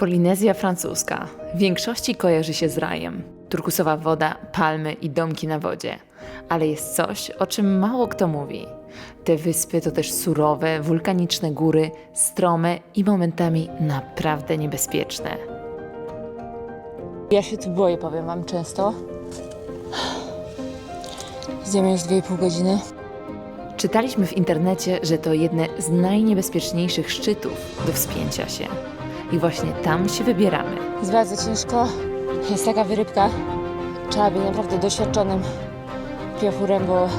Polinezja francuska w większości kojarzy się z rajem. Turkusowa woda, palmy i domki na wodzie. Ale jest coś, o czym mało kto mówi. Te wyspy to też surowe, wulkaniczne góry, strome i momentami naprawdę niebezpieczne. Ja się tu boję, powiem wam często. Idziemy już 2,5 godziny. Czytaliśmy w internecie, że to jedne z najniebezpieczniejszych szczytów do wspięcia się. I właśnie tam się wybieramy. Jest bardzo ciężko. Jest taka wyrybka. Trzeba być naprawdę doświadczonym piechurem, bo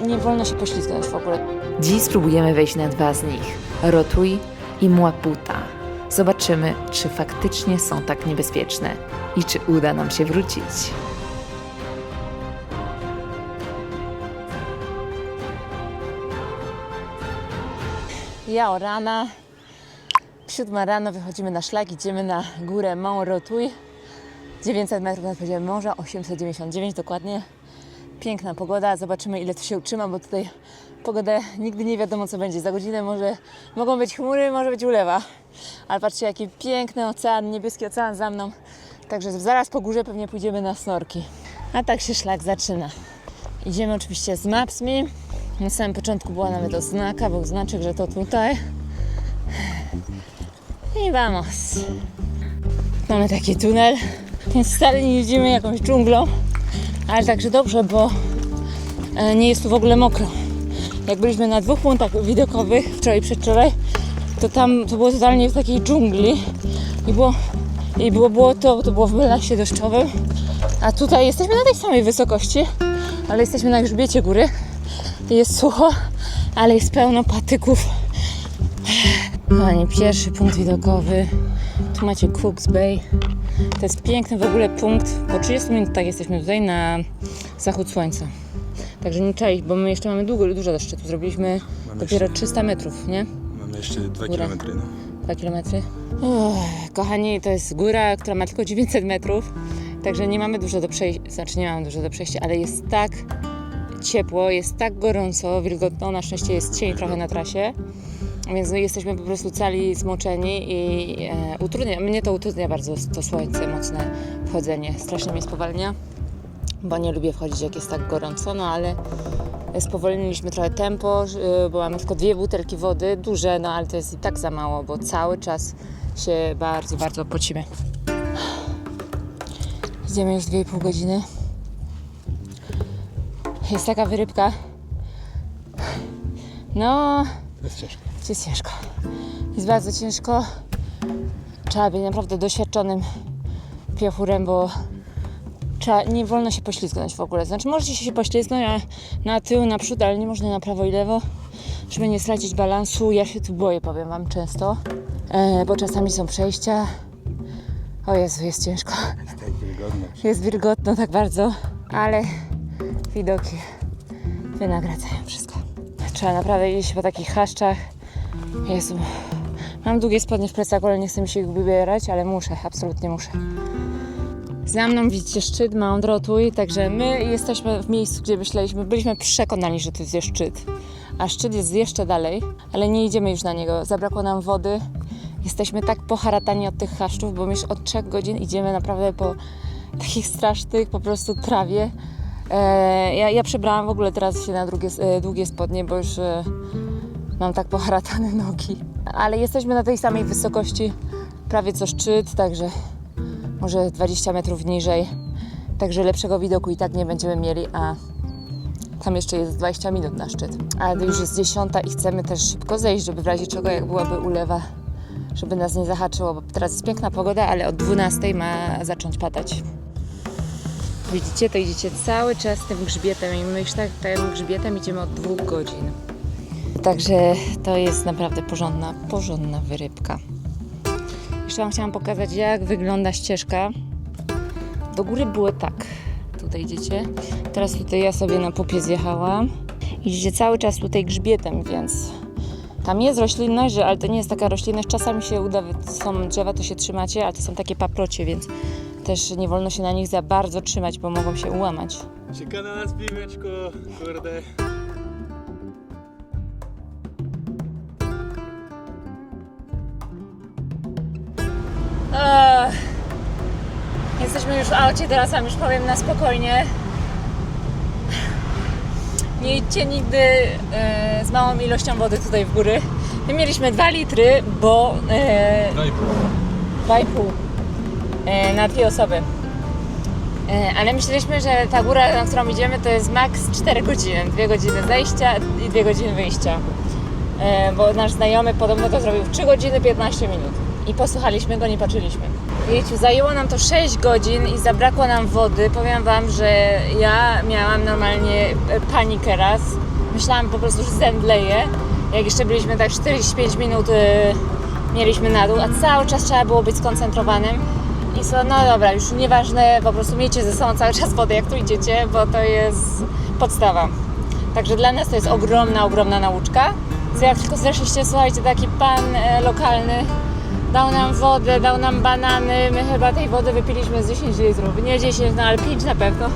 nie wolno się poślizgnąć w ogóle. Dziś spróbujemy wejść na 2 z nich. Rotui i Mwaputa. Zobaczymy, czy faktycznie są tak niebezpieczne i czy uda nam się wrócić. Ja o rana. 7 rano wychodzimy na szlak, idziemy na górę Mont Rotui. 900 metrów nad poziomem morza, 899 dokładnie. Piękna pogoda, zobaczymy ile tu się utrzyma, bo tutaj pogoda nigdy nie wiadomo co będzie. Za godzinę mogą być chmury, może być ulewa. Ale patrzcie jaki piękny ocean, niebieski ocean za mną. Także zaraz po górze pewnie pójdziemy na snorki. A tak się szlak zaczyna. Idziemy oczywiście z Maps.me. Na samym początku była nawet oznaka, był znaczek, że to tutaj. I vamos. Mamy taki tunel, więc wcale nie jedziemy jakąś dżunglą, ale także dobrze, bo nie jest tu w ogóle mokro. Jak byliśmy na 2 punktach widokowych, wczoraj i przedwczoraj, to tam to było totalnie w takiej dżungli i było błoto, to było w lasie deszczowym, a tutaj jesteśmy na tej samej wysokości, ale jesteśmy na grzbiecie góry. Jest sucho, ale jest pełno patyków. Kochani, pierwszy punkt widokowy. Tu macie Cook's Bay. To jest piękny w ogóle punkt. Po 30 minutach jesteśmy tutaj na zachód słońca. Także nie czaić, bo my jeszcze mamy dużo do szczytu. Zrobiliśmy dopiero 300 metrów, nie? Mamy jeszcze 2 kilometry. No. 2 kilometry. Kochani, to jest góra, która ma tylko 900 metrów. Także nie mamy dużo do przejścia. Znaczy nie mamy dużo do przejścia, ale jest tak ciepło, jest tak gorąco, wilgotno. Na szczęście jest cień trochę na trasie. Więc my jesteśmy po prostu cali zmoczeni i mnie to utrudnia bardzo to słońce, mocne wchodzenie. Strasznie mnie spowalnia, bo nie lubię wchodzić jak jest tak gorąco, no ale spowolniliśmy trochę tempo, bo mamy tylko 2 butelki wody, duże, no ale to jest i tak za mało, bo cały czas się bardzo, bardzo pocimy. Idziemy już 2,5 godziny. Jest taka wyrybka. No... Jest ciężko. Jest ciężko. Jest bardzo ciężko. Trzeba być naprawdę doświadczonym piechurem, bo nie wolno się poślizgnąć w ogóle. Znaczy możecie się poślizgnąć na tył, na przód, ale nie można na prawo i lewo, żeby nie stracić balansu. Ja się tu boję, powiem wam często, bo czasami są przejścia. O Jezu, jest ciężko. Jest tak wilgotno. Jest wilgotno tak bardzo, ale widoki wynagradzają wszystko. Trzeba naprawdę iść po takich chaszczach. Jezu, mam długie spodnie w plecaku, ale nie chcę mi się ich wybierać, ale muszę, absolutnie muszę. Za mną widzicie szczyt Mont Rotui, także my jesteśmy w miejscu, gdzie byliśmy przekonani, że to jest szczyt. A szczyt jest jeszcze dalej, ale nie idziemy już na niego. Zabrakło nam wody. Jesteśmy tak poharatani od tych chaszczów, bo my już od 3 godzin idziemy naprawdę po takich strasznych po prostu trawie. Ja przebrałam w ogóle teraz się na długie spodnie, bo już mam tak poharatane nogi. Ale jesteśmy na tej samej wysokości, prawie co szczyt, także może 20 metrów niżej. Także lepszego widoku i tak nie będziemy mieli, a tam jeszcze jest 20 minut na szczyt. Ale już jest 10 i chcemy też szybko zejść, żeby w razie czego, jak byłaby ulewa, żeby nas nie zahaczyło, bo teraz jest piękna pogoda, ale od 12 ma zacząć padać. Widzicie, to idziecie cały czas tym grzbietem i my już tak tym grzbietem idziemy od 2 godzin. Także to jest naprawdę porządna wyrybka. Jeszcze wam chciałam pokazać, jak wygląda ścieżka. Do góry było tak. Tutaj idziecie. Teraz tutaj ja sobie na pupie zjechałam. Idziecie cały czas tutaj grzbietem, więc tam jest roślinność, ale to nie jest taka roślinność. Czasami się uda, są drzewa, to się trzymacie, ale to są takie paprocie, więc też nie wolno się na nich za bardzo trzymać, bo mogą się ułamać. Czeka na nas piweczko, kurde. Jesteśmy już w aucie, teraz wam już powiem na spokojnie. Nie idźcie nigdy z małą ilością wody tutaj w góry. My mieliśmy 2 litry, bo 2,5 na 2 osoby. Ale myśleliśmy, że ta góra, na którą idziemy, to jest maks 4 godziny. 2 godziny zejścia i 2 godziny wyjścia. Bo nasz znajomy podobno to zrobił w 3 godziny 15 minut. I posłuchaliśmy go, nie patrzyliśmy. Wiecie, zajęło nam to 6 godzin i zabrakło nam wody. Powiem wam, że ja miałam normalnie panikę raz. Myślałam po prostu, że zemdleję. Jak jeszcze byliśmy tak 45 minut mieliśmy na dół, a cały czas trzeba było być skoncentrowanym. I so, no dobra, już nieważne, po prostu miejcie ze sobą cały czas wodę, jak tu idziecie, bo to jest podstawa. Także dla nas to jest ogromna nauczka. Co jak tylko zeszliście, słuchajcie, taki pan lokalny dał nam wodę, dał nam banany. My chyba tej wody wypiliśmy z 10 litrów. Nie 10, no ale 5 na pewno.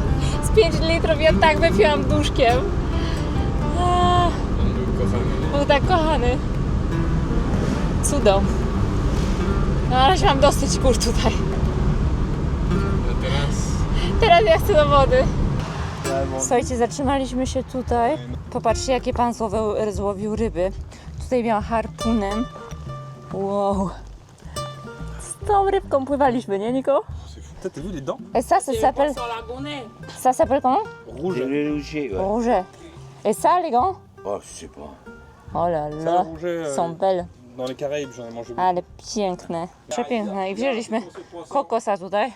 Z 5 litrów ja tak wypiłam duszkiem. Był tak kochany. Cudo. No ale się mam dosyć kur tutaj. Teraz ja chcę do wody. Słuchajcie, zatrzymaliśmy się tutaj. Popatrzcie, jakie pan złowił ryby. Tutaj miała harpunem. Wow. Z tą rybką pływaliśmy, nie Niko? T'as vu les dents? Et ça s'appelle... Ça s'appelle comment? Rouge. Le rouget, ouais. Rouget. Et ça, les gants? Oh, je sais pas. Oh là Ça, là, rouget, są belle. dans les Caraïbes, j'en ai mangé beaucoup. Ale piękne, przepiękne. I wzięliśmy kokosa tutaj.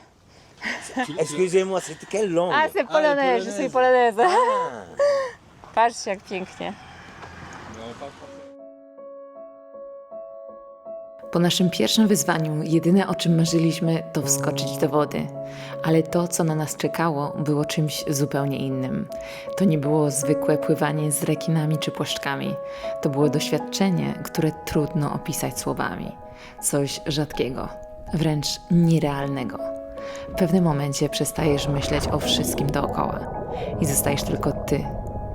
Excusez-moi, c'était quelle langue? A, c'est polonaise, je suis polonaise. Patrzcie, jak pięknie. Po naszym pierwszym wyzwaniu jedyne o czym marzyliśmy to wskoczyć do wody. Ale to, co na nas czekało, było czymś zupełnie innym. To nie było zwykłe pływanie z rekinami czy płaszczkami. To było doświadczenie, które trudno opisać słowami. Coś rzadkiego, wręcz nierealnego. W pewnym momencie przestajesz myśleć o wszystkim dookoła i zostajesz tylko ty,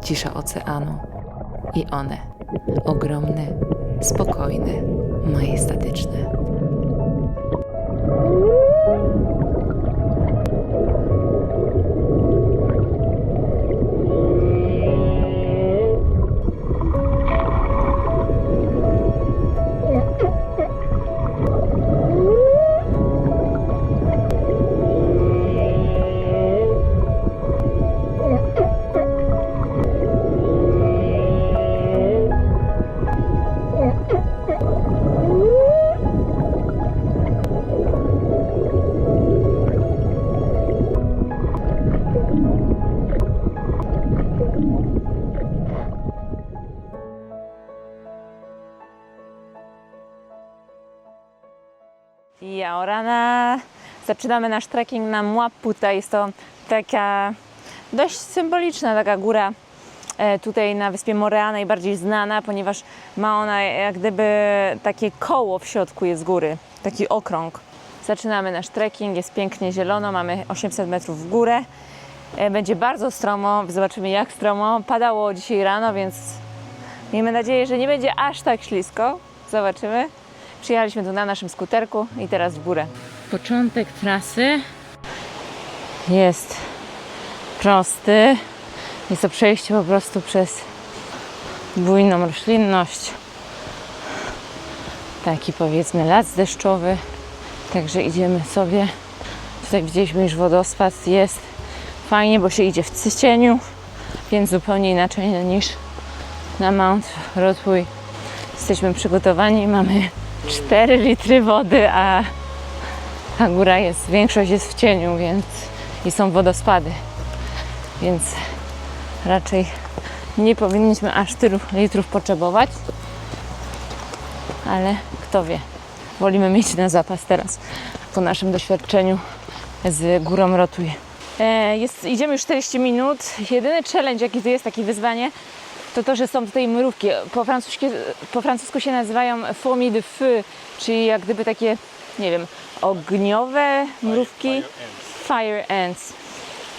cisza oceanu i one, ogromne, spokojne, majestatyczne. I Orana. Zaczynamy nasz trekking na Mwaputa. Jest to taka dość symboliczna taka góra tutaj na wyspie Moorea, najbardziej znana, ponieważ ma ona jak gdyby takie koło w środku jest góry, taki okrąg. Zaczynamy nasz trekking, jest pięknie zielono, mamy 800 metrów w górę. Będzie bardzo stromo, zobaczymy jak stromo. Padało dzisiaj rano, więc miejmy nadzieję, że nie będzie aż tak ślisko. Zobaczymy. Przyjechaliśmy tu na naszym skuterku i teraz w górę. Początek trasy jest prosty. Jest to przejście po prostu przez bujną roślinność. Taki powiedzmy las deszczowy. Także idziemy sobie. Tutaj widzieliśmy już wodospad. Jest fajnie, bo się idzie w cieniu, więc zupełnie inaczej niż na Mount Rodway. Jesteśmy przygotowani, mamy 4 litry wody, a góra jest, większość jest w cieniu, więc i są wodospady, więc raczej nie powinniśmy aż tylu litrów potrzebować, ale kto wie, wolimy mieć na zapas teraz po naszym doświadczeniu z górą Rodway. Idziemy już 40 minut. Jedyny challenge, jaki tu jest, takie wyzwanie, to, że są tutaj mrówki. Po francusku się nazywają fourmis de feu, czyli jak gdyby takie, nie wiem, ogniowe mrówki. Fire ants.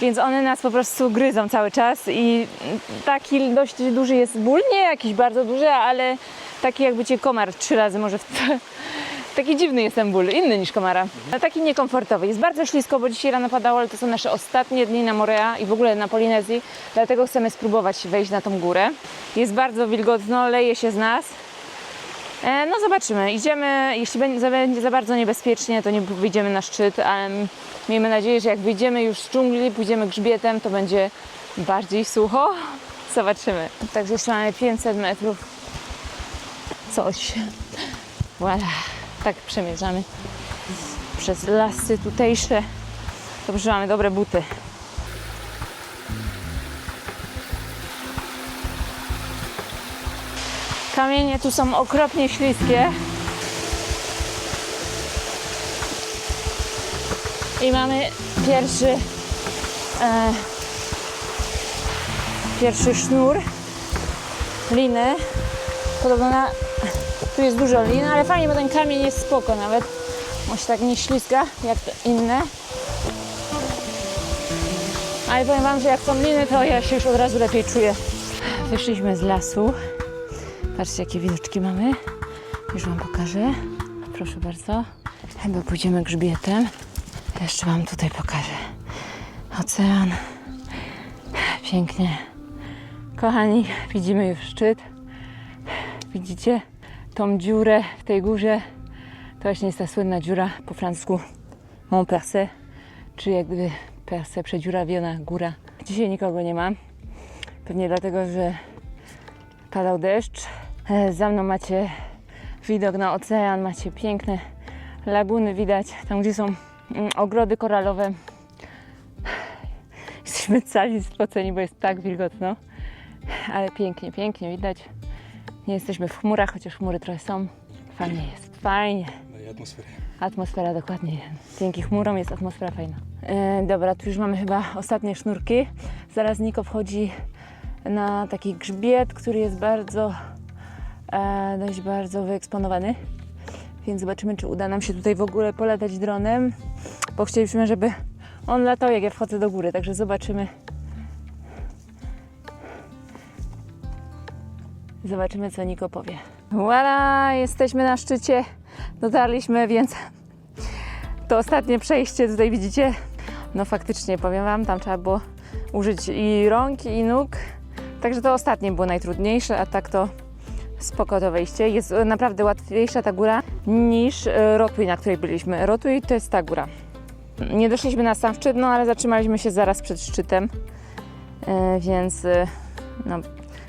Więc one nas po prostu gryzą cały czas i taki dość duży jest ból, nie jakiś bardzo duży, ale taki jakby cię komar 3 razy może Taki dziwny jest ten ból, inny niż Komara. Taki niekomfortowy. Jest bardzo ślisko, bo dzisiaj rano padało, ale to są nasze ostatnie dni na Morea i w ogóle na Polinezji. Dlatego chcemy spróbować wejść na tą górę. Jest bardzo wilgotno, leje się z nas. No zobaczymy. Idziemy, jeśli będzie za bardzo niebezpiecznie, to nie wyjdziemy na szczyt, ale miejmy nadzieję, że jak wyjdziemy już z dżungli, pójdziemy grzbietem, to będzie bardziej sucho. Zobaczymy. Także jeszcze mamy 500 metrów. Coś. Voilà. Tak przemierzamy przez lasy tutejsze. Dobrze, że mamy dobre buty. Kamienie tu są okropnie śliskie. I mamy pierwszy sznur liny. Podobno tu jest dużo lin, ale fajnie, bo ten kamień jest spoko nawet. On się tak nie ślizga jak te inne. Ale powiem wam, że jak są liny, to ja się już od razu lepiej czuję. Wyszliśmy z lasu. Patrzcie, jakie widoczki mamy. Już wam pokażę. Proszę bardzo. Chyba pójdziemy grzbietem. Jeszcze wam tutaj pokażę. Ocean. Pięknie. Kochani, widzimy już szczyt. Widzicie tą dziurę w tej górze? To właśnie jest ta słynna dziura, po francusku Mont Percé, czy jak gdyby Percé, przedziurawiona góra. Dzisiaj nikogo nie ma. Pewnie dlatego, że padał deszcz. Za mną macie widok na ocean, macie piękne laguny widać, tam gdzie są ogrody koralowe. Jesteśmy cali spoceni, bo jest tak wilgotno, ale pięknie, pięknie widać. Nie jesteśmy w chmurach, chociaż chmury trochę są. Fajnie jest, fajnie. Atmosfera. Atmosfera, dokładnie. Dzięki chmurom jest atmosfera fajna. Dobra, tu już mamy chyba ostatnie sznurki. Zaraz Niko wchodzi na taki grzbiet, który jest dość bardzo wyeksponowany. Więc zobaczymy, czy uda nam się tutaj w ogóle polatać dronem. Bo chcieliśmy, żeby on latał, jak ja wchodzę do góry. Także zobaczymy. Zobaczymy, co Niko powie. Voilà, jesteśmy na szczycie. Dotarliśmy, więc to ostatnie przejście tutaj widzicie. No faktycznie, powiem wam, tam trzeba było użyć i rąk, i nóg. Także to ostatnie było najtrudniejsze, a tak to spoko to wejście. Jest naprawdę łatwiejsza ta góra niż Rotway, na której byliśmy. Rotway to jest ta góra. Nie doszliśmy na sam szczyt, no ale zatrzymaliśmy się zaraz przed szczytem. Więc no,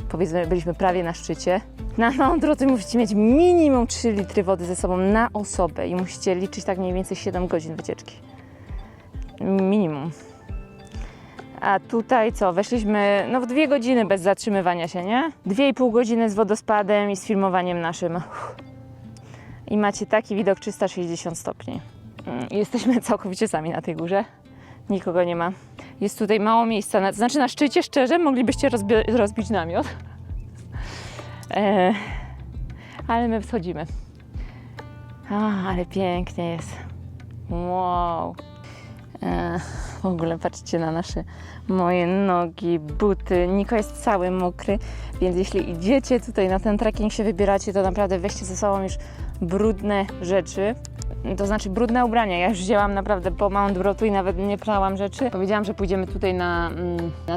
powiedzmy, byliśmy prawie na szczycie. Na Mount Rotway musicie mieć minimum 3 litry wody ze sobą na osobę i musicie liczyć tak mniej więcej 7 godzin wycieczki. Minimum. A tutaj co? Weszliśmy no w 2 godziny bez zatrzymywania się, nie? 2,5 godziny z wodospadem i z filmowaniem naszym. I macie taki widok 360 stopni. Jesteśmy całkowicie sami na tej górze. Nikogo nie ma. Jest tutaj mało miejsca. To znaczy na szczycie, szczerze, moglibyście rozbić namiot. Ale my wschodzimy. Ale pięknie jest. Wow. W ogóle patrzcie na moje nogi, buty. Niko jest cały mokry, więc jeśli idziecie tutaj na ten trekking, się wybieracie, to naprawdę weźcie ze sobą już brudne rzeczy. To znaczy brudne ubrania. Ja już wzięłam naprawdę po Mount Rotway, nawet nie prałam rzeczy. Powiedziałam, że pójdziemy tutaj na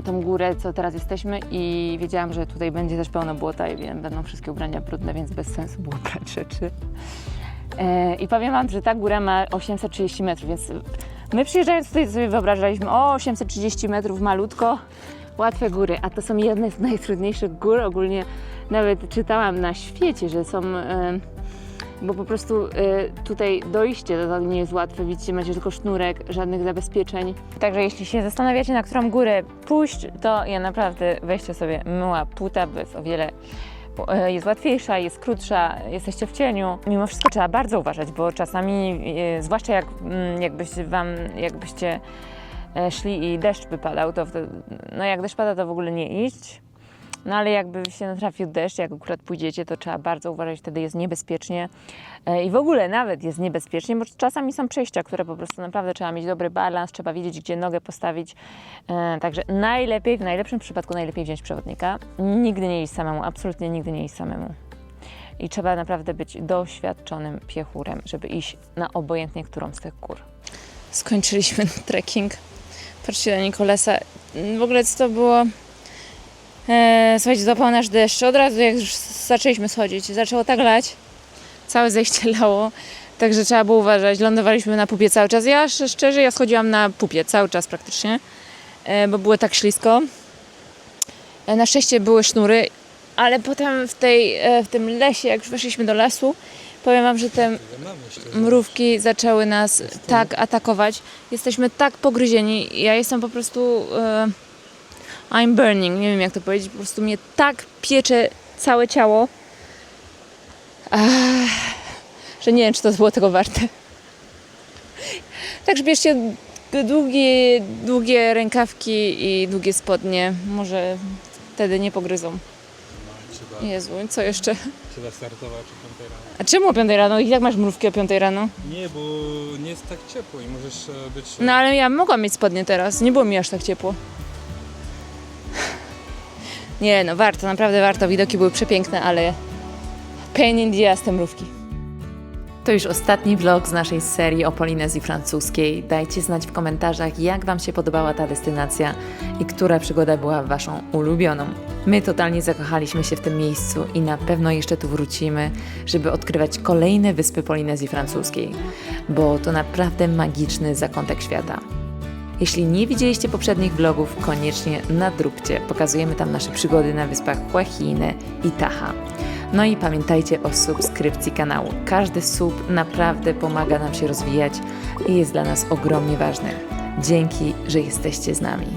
tą górę, co teraz jesteśmy i wiedziałam, że tutaj będzie też pełno błota i będą wszystkie ubrania brudne, więc bez sensu było brać rzeczy. I powiem wam, że ta góra ma 830 metrów, więc my przyjeżdżając tutaj sobie wyobrażaliśmy, 830 metrów malutko, łatwe góry, a to są jedne z najtrudniejszych gór. Ogólnie nawet czytałam na świecie, że są, bo po prostu tutaj dojście to nie jest łatwe, widzicie, macie tylko sznurek, żadnych zabezpieczeń. Także jeśli się zastanawiacie, na którą górę pójść, to ja naprawdę weźcie sobie Mała Puta, bo jest o wiele jest łatwiejsza, jest krótsza, jesteście w cieniu. Mimo wszystko trzeba bardzo uważać, bo czasami, zwłaszcza jakbyście szli i deszcz by padał, to wtedy, no jak deszcz pada, to w ogóle nie iść. No ale jakby się natrafił deszcz, jak akurat pójdziecie, to trzeba bardzo uważać, wtedy jest niebezpiecznie. I w ogóle nawet jest niebezpiecznie, bo czasami są przejścia, które po prostu naprawdę trzeba mieć dobry balans, trzeba wiedzieć, gdzie nogę postawić. Także najlepiej, w najlepszym przypadku najlepiej wziąć przewodnika. Nigdy nie iść samemu, absolutnie nigdy nie iść samemu. i trzeba naprawdę być doświadczonym piechurem, żeby iść na obojętnie którą z tych gór. Skończyliśmy trekking. Patrzcie na Nikolasa. W ogóle co to było? Słuchajcie, złapał nasz deszcz. Od razu jak już zaczęliśmy schodzić, zaczęło tak lać. Całe zejście lało. Także trzeba było uważać. Lądowaliśmy na pupie cały czas. Ja szczerze, schodziłam na pupie cały czas praktycznie, bo było tak ślisko. Na szczęście były sznury, ale potem w tym lesie, jak już weszliśmy do lasu, powiem wam, że te mrówki zaczęły nas tak atakować. Jesteśmy tak pogryzieni. Ja jestem po prostu... I'm burning, nie wiem jak to powiedzieć. Po prostu mnie tak piecze całe ciało, że nie wiem, czy to było tego warte. Także bierzcie długie rękawki i długie spodnie. Może wtedy nie pogryzą. Jezu, co jeszcze? Trzeba startować o 5 rano. A czemu o 5 rano? I jak masz mrówki o 5 rano? Nie, bo nie jest tak ciepło i możesz być... No ale ja mogłam mieć spodnie teraz. Nie było mi aż tak ciepło. Nie, no warto, naprawdę warto. Widoki były przepiękne, ale pain in the ass te mrówki. To już ostatni vlog z naszej serii o Polinezji francuskiej. Dajcie znać w komentarzach, jak Wam się podobała ta destynacja i która przygoda była Waszą ulubioną. My totalnie zakochaliśmy się w tym miejscu i na pewno jeszcze tu wrócimy, żeby odkrywać kolejne wyspy Polinezji francuskiej, bo to naprawdę magiczny zakątek świata. Jeśli nie widzieliście poprzednich vlogów, koniecznie nadróbcie. Pokazujemy tam nasze przygody na wyspach Huahine i Taha. No i pamiętajcie o subskrypcji kanału. Każdy sub naprawdę pomaga nam się rozwijać i jest dla nas ogromnie ważny. Dzięki, że jesteście z nami.